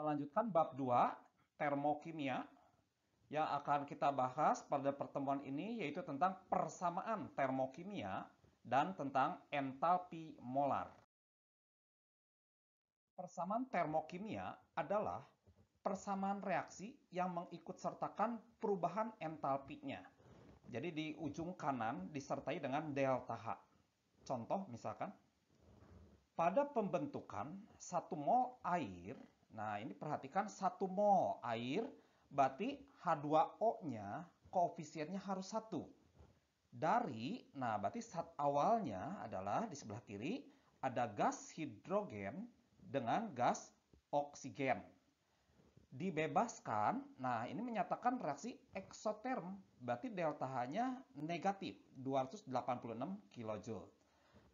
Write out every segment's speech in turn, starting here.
Kita lanjutkan bab 2, termokimia, yang akan kita bahas pada pertemuan ini yaitu tentang persamaan termokimia dan tentang entalpi molar. Persamaan termokimia adalah persamaan reaksi yang mengikutsertakan perubahan entalpinya. Jadi di ujung kanan disertai dengan delta H. Contoh misalkan, pada pembentukan 1 mol air, nah ini perhatikan 1 mol air, berarti H2O-nya koefisiennya harus 1. Nah berarti saat awalnya adalah di sebelah kiri ada gas hidrogen dengan gas oksigen. Dibebaskan, nah ini menyatakan reaksi eksoterm, berarti delta H-nya negatif 286 kJ.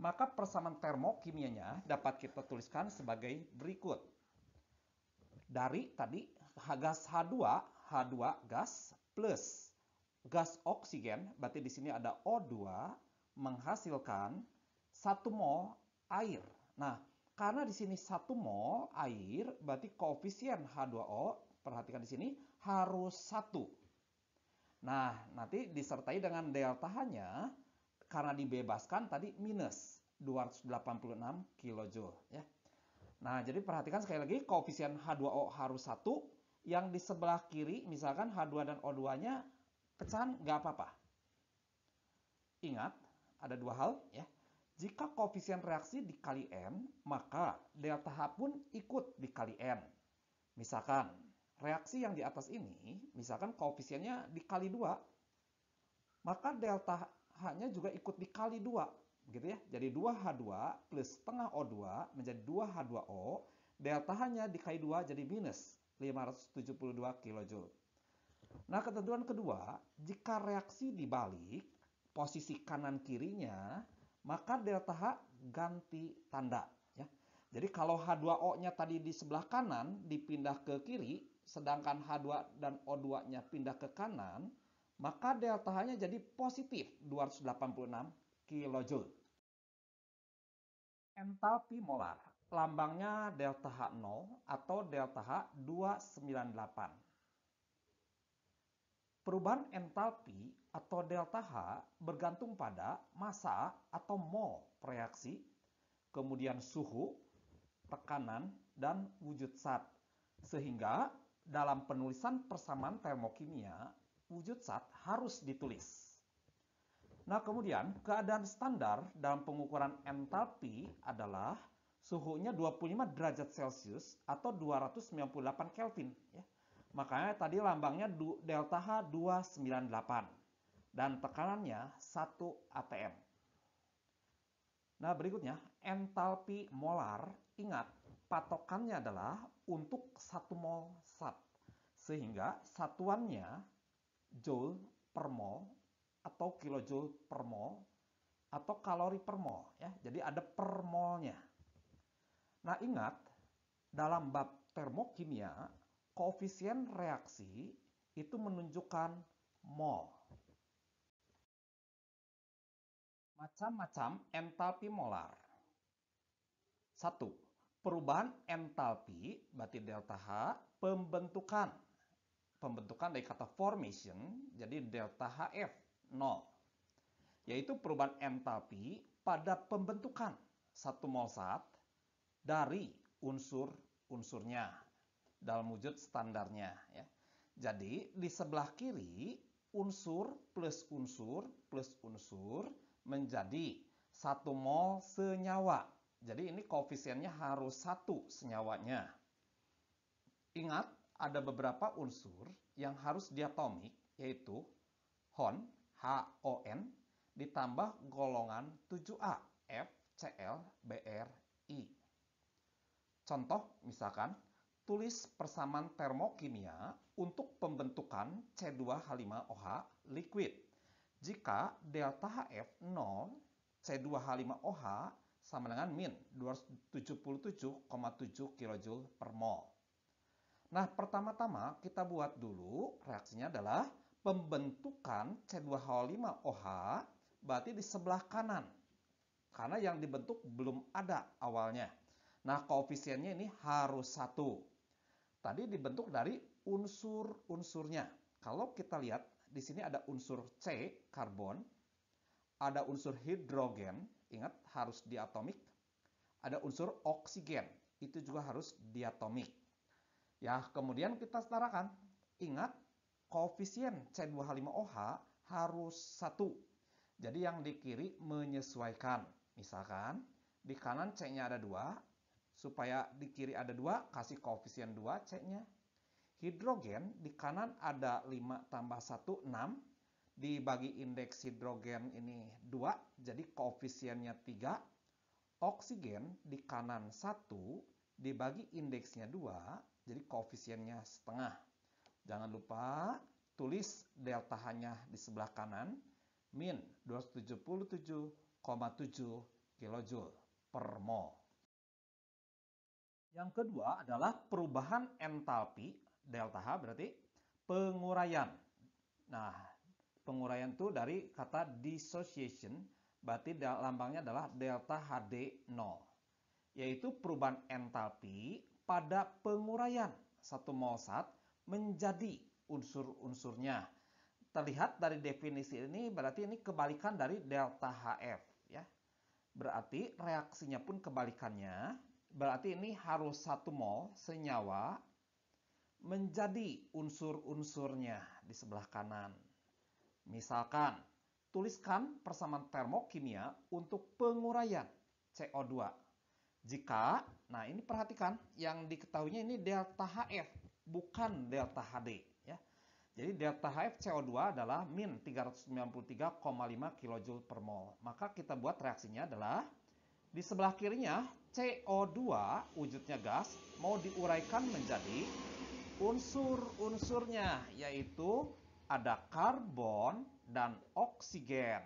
Maka persamaan termokimianya dapat kita tuliskan sebagai berikut. Dari tadi gas H2 gas plus gas oksigen, berarti di sini ada O2 menghasilkan 1 mol air. Nah, karena di sini 1 mol air, berarti koefisien H2O, perhatikan di sini, harus 1. Nah, nanti disertai dengan delta H-nya, karena dibebaskan tadi minus 286 kJ. Ya. Nah, jadi perhatikan sekali lagi, koefisien H2O harus 1, yang di sebelah kiri, misalkan H2 dan O2-nya pecahan, nggak apa-apa. Ingat, ada dua hal ya. Jika koefisien reaksi dikali N, maka delta H pun ikut dikali N. Misalkan, reaksi yang di atas ini, misalkan koefisiennya dikali 2, maka delta H-nya juga ikut dikali 2. Gitu ya. Jadi 2H2 plus setengah O2 menjadi 2H2O, delta H-nya dikali 2 jadi minus 572 kJ. Nah, ketentuan kedua, jika reaksi dibalik, posisi kanan kirinya, maka delta H ganti tanda. Ya. Jadi kalau H2O-nya tadi di sebelah kanan dipindah ke kiri, sedangkan H2 dan O2-nya pindah ke kanan, maka delta H-nya jadi positif 286 kJ. Entalpi molar, lambangnya delta H0 atau delta H 298. Perubahan entalpi atau delta H bergantung pada massa atau mol reaksi, kemudian suhu, tekanan, dan wujud zat. Sehingga dalam penulisan persamaan termokimia, wujud zat harus ditulis. Nah, kemudian keadaan standar dalam pengukuran entalpi adalah suhunya 25 derajat Celcius atau 298 Kelvin. Ya. Makanya tadi lambangnya delta H 298 dan tekanannya 1 atm. Nah, berikutnya entalpi molar. Ingat, patokannya adalah untuk 1 mol zat. Sehingga satuannya joule per mol atau kilojoule per mol atau kalori per mol ya. Jadi ada per molnya. Nah, ingat dalam bab termokimia koefisien reaksi itu menunjukkan mol. Macam-macam entalpi molar. 1. Perubahan entalpi berarti delta H, pembentukan. Pembentukan dari kata formation, jadi delta HF 0. Yaitu perubahan entalpi pada pembentukan 1 mol zat dari unsur-unsurnya dalam wujud standarnya. Ya. Jadi di sebelah kiri unsur plus unsur menjadi 1 mol senyawa. Jadi ini koefisiennya harus 1 senyawanya. Ingat, ada beberapa unsur yang harus diatomik, yaitu HON, HON, ditambah golongan 7A, FCl, BrI. Contoh, misalkan, tulis persamaan termokimia untuk pembentukan C2H5OH liquid. Jika delta HF 0, C2H5OH sama dengan min 277,7 kJ per mol. Nah, pertama-tama kita buat dulu reaksinya adalah pembentukan C2H5OH berarti di sebelah kanan. Karena yang dibentuk belum ada awalnya. Nah, koefisiennya ini harus 1. tadi dibentuk dari unsur-unsurnya. Kalau kita lihat di sini ada unsur C, karbon, ada unsur hidrogen, ingat harus diatomik, ada unsur oksigen, itu juga harus diatomik. Ya, kemudian kita setarakan. Ingat, koefisien C2H5OH harus 1. Jadi yang di kiri menyesuaikan. Misalkan di kanan C-nya ada 2, supaya di kiri ada 2, kasih koefisien 2 C-nya. Hidrogen di kanan ada 5 tambah 1, 6. Dibagi indeks hidrogen ini 2, jadi koefisiennya 3. Oksigen di kanan 1, dibagi indeksnya 2, jadi koefisiennya setengah. Jangan lupa tulis delta H-nya di sebelah kanan, min 277,7 kJ per mol. Yang kedua adalah perubahan entalpi, delta H berarti penguraian. Nah, penguraian itu dari kata dissociation, berarti lambangnya adalah delta HD 0, yaitu perubahan entalpi pada penguraian satu mol zat menjadi unsur-unsurnya. Terlihat dari definisi ini, berarti ini kebalikan dari delta HF, ya. Berarti reaksinya pun kebalikannya. Berarti ini harus 1 mol senyawa menjadi unsur-unsurnya di sebelah kanan. Misalkan, tuliskan persamaan termokimia untuk penguraian CO2. Jika, nah ini perhatikan, yang diketahuinya ini delta HF, bukan delta HD. Ya. Jadi delta HF CO2 adalah min 393,5 kJ per mol. Maka kita buat reaksinya adalah, di sebelah kirinya CO2 wujudnya gas mau diuraikan menjadi unsur-unsurnya, yaitu ada karbon dan oksigen.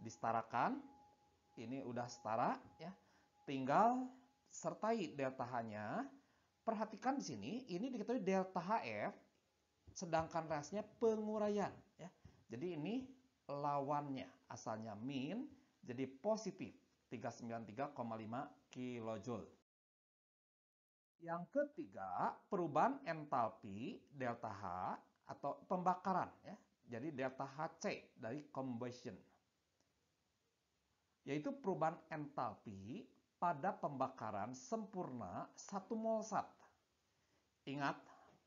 Disetarakan, ini udah setara ya. Tinggal sertai delta H-nya. Perhatikan di sini, ini diketahui delta HF, sedangkan reaksinya penguraian ya. Jadi ini lawannya, asalnya min jadi positif 393,5 kJ. Yang ketiga, perubahan entalpi delta H atau pembakaran ya. Jadi delta HC dari combustion, yaitu perubahan entalpi pada pembakaran sempurna 1 mol zat. Ingat,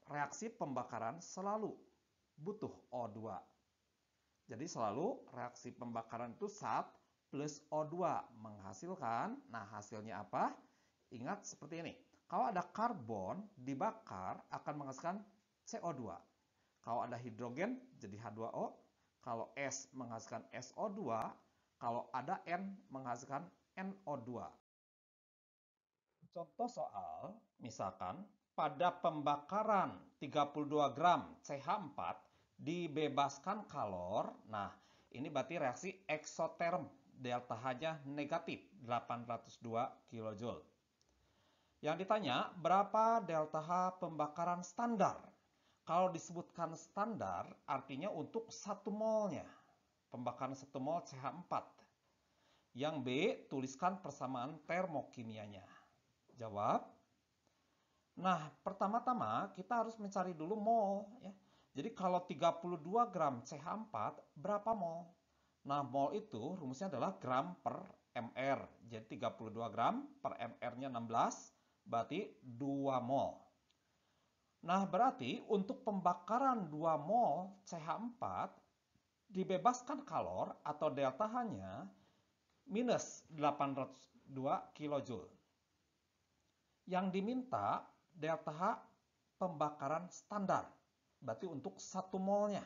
reaksi pembakaran selalu butuh O2. Jadi selalu reaksi pembakaran itu zat plus O2 menghasilkan, nah hasilnya apa? Ingat seperti ini. Kalau ada karbon dibakar akan menghasilkan CO2. Kalau ada hidrogen jadi H2O. Kalau S menghasilkan SO2. Kalau ada N menghasilkan NO2. Contoh soal, misalkan pada pembakaran 32 gram CH4 dibebaskan kalor. Nah, ini berarti reaksi eksoterm, delta H-nya negatif 802 kJ. Yang ditanya, berapa delta H pembakaran standar? Kalau disebutkan standar, artinya untuk 1 molnya. Pembakaran 1 mol CH4. Yang B, tuliskan persamaan termokimianya. Jawab. Nah, pertama-tama kita harus mencari dulu mol. Ya. Jadi kalau 32 gram CH4, berapa mol? Nah, mol itu rumusnya adalah gram per mr. Jadi 32 gram per mr-nya 16, berarti 2 mol. Nah, berarti untuk pembakaran 2 mol CH4, dibebaskan kalor atau delta H-nya minus 802 kJ. Yang diminta delta H pembakaran standar, berarti untuk 1 molnya.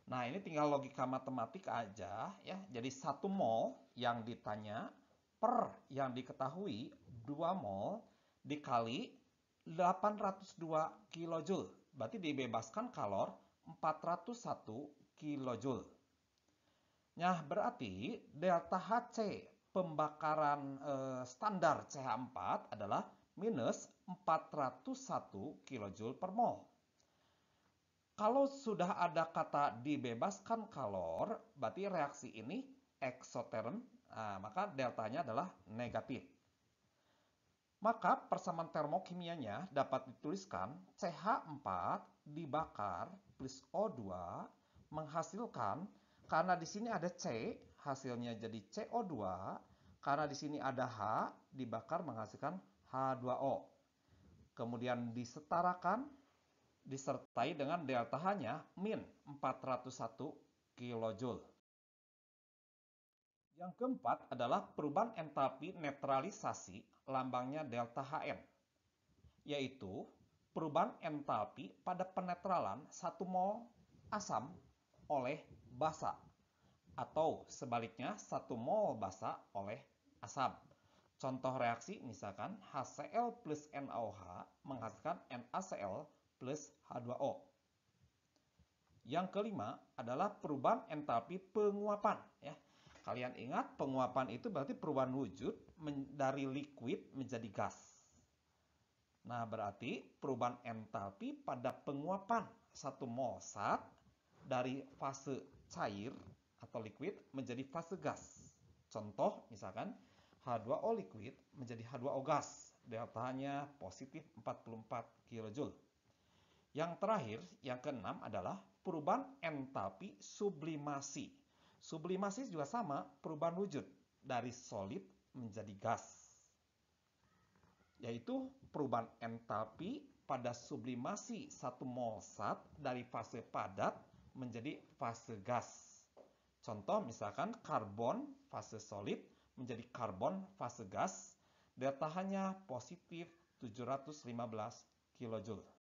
Nah, ini tinggal logika matematik aja ya. Jadi 1 mol yang ditanya per yang diketahui 2 mol dikali 802 kJ. Berarti dibebaskan kalor 401 kJ. Nah, berarti delta HC pembakaran standar CH4 adalah minus 401 kJ per mol. Kalau sudah ada kata dibebaskan kalor, berarti reaksi ini eksoterm, nah, maka deltanya adalah negatif. Maka persamaan termokimianya dapat dituliskan CH4 dibakar plus O2 menghasilkan, karena di sini ada C, hasilnya jadi CO2, karena di sini ada H, dibakar menghasilkan H2O. Kemudian disetarakan, disertai dengan delta H-nya min 401 kJ. Yang keempat adalah perubahan entalpi netralisasi, lambangnya delta Hn, yaitu perubahan entalpi pada penetralan 1 mol asam oleh basa, atau sebaliknya 1 mol basa oleh asam. Contoh reaksi misalkan HCl plus NaOH menghasilkan NaCl plus H2O. Yang kelima adalah perubahan entalpi penguapan. Ya. Kalian ingat, penguapan itu berarti perubahan wujud dari liquid menjadi gas. Nah, berarti perubahan entalpi pada penguapan 1 mol zat dari fase cair atau liquid menjadi fase gas. Contoh misalkan H2O liquid menjadi H2O gas. Deltanya positif 44 kJ. Yang terakhir, yang keenam adalah perubahan entalpi sublimasi. Sublimasi juga sama, perubahan wujud dari solid menjadi gas, yaitu perubahan entalpi pada sublimasi 1 mol zat dari fase padat menjadi fase gas. Contoh misalkan karbon fase solid menjadi karbon fase gas, delta H-nya positif 715 kJ.